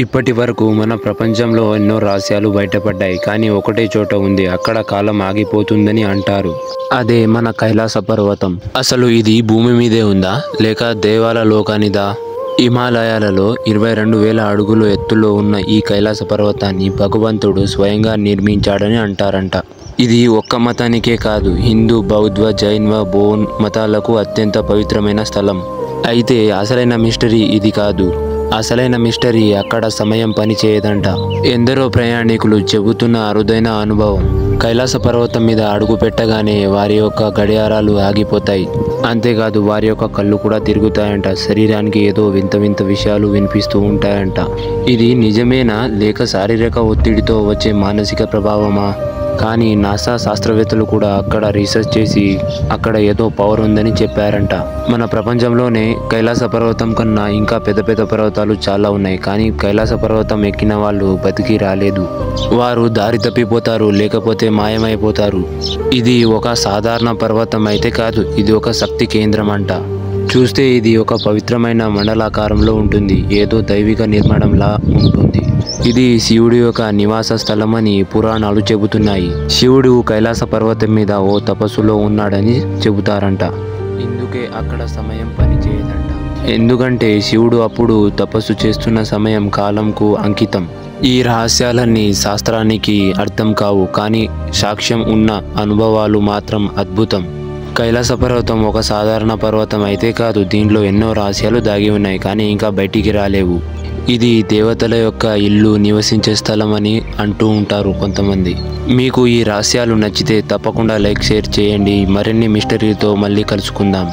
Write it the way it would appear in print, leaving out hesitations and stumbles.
ఇప్పటి వరకు మన ప్రపంచంలో ఎన్నో రహస్యాలు బయటపడ్డాయి. కానీ ఒకటే చోట ఉంది, అక్కడ కాలం ఆగిపోతుందని అంటారు. అదే మన కైలాస పర్వతం. అసలు ఇది భూమి మీదే ఉందా, లేక దేవాల లోకానిదా? హిమాలయాలలో 22,000 అడుగుల ఎత్తులో ఉన్న ఈ కైలాస పర్వతాన్ని భగవంతుడు స్వయంగా నిర్మించాడని అంటారంట. ఇది ఒక్క మతానికే కాదు, హిందూ, బౌద్ధ, జైన, బౌద్ధ మతాలకు అత్యంత పవిత్రమైన స్థలం. అయితే అసలైన మిస్టరీ ఇది కాదు. అసలైన మిస్టరీ అక్కడ సమయం పనిచేయదంట. ఎందరో ప్రయాణికులు చెబుతున్న అరుదైన అనుభవం. కైలాస పర్వతం మీద అడుగు పెట్టగానే వారి యొక్క గడియారాలు ఆగిపోతాయి. అంతేకాదు, వారి యొక్క కళ్ళు కూడా తిరుగుతాయంట. శరీరానికి ఏదో వింత వింత విషయాలు వినిపిస్తూ ఉంటాయంట. ఇది నిజమేనా, లేక శారీరక ఒత్తిడితో వచ్చే మానసిక ప్రభావమా? కానీ నాసా శాస్త్రవేత్తలు కూడా అక్కడ రీసెర్చ్ చేసి అక్కడ ఏదో పవర్ ఉందని చెప్పారంట. మన ప్రపంచంలోనే కైలాస పర్వతం కన్నా ఇంకా పెద్ద పెద్ద పర్వతాలు చాలా ఉన్నాయి. కానీ కైలాస పర్వతం ఎక్కిన వాళ్ళు బతికి రాలేదు. వారు దారి తప్పిపోతారు, లేకపోతే మాయమైపోతారు. ఇది ఒక సాధారణ పర్వతం అయితే కాదు, ఇది ఒక శక్తి కేంద్రం అంట. చూస్తే ఇది ఒక పవిత్రమైన మండలాకారంలో ఉంటుంది. ఏదో దైవిక నిర్మాణంలా ఉంటుంది. ఇది శివుడి యొక్క నివాస స్థలం అని పురాణాలు చెబుతున్నాయి. శివుడు కైలాస పర్వతం మీద ఓ తపస్సులో ఉన్నాడని చెబుతారంట. ఇందుకే అక్కడ సమయం పనిచేయదంట. ఎందుకంటే శివుడు అప్పుడు తపస్సు చేస్తున్న సమయం కాలంకు అంకితం. ఈ రహస్యాలన్నీ శాస్త్రానికి అర్థం కావు, కానీ సాక్ష్యం ఉన్న అనుభవాలు మాత్రం అద్భుతం. కైలాస పర్వతం ఒక సాధారణ పర్వతం అయితే కాదు, దీనిలో ఎన్నో రహస్యాలు దాగి ఉన్నాయి, కానీ ఇంకా బయటికి రాలేవు. ఇది దేవతల యొక్క ఇల్లు, నివసించే స్థలం అని అంటూ ఉంటారు కొంతమంది. మీకు ఈ రహస్యాలు నచ్చితే తప్పకుండా లైక్, షేర్ చేయండి. మరిన్ని మిస్టరీతో మళ్ళీ కలుసుకుందాం.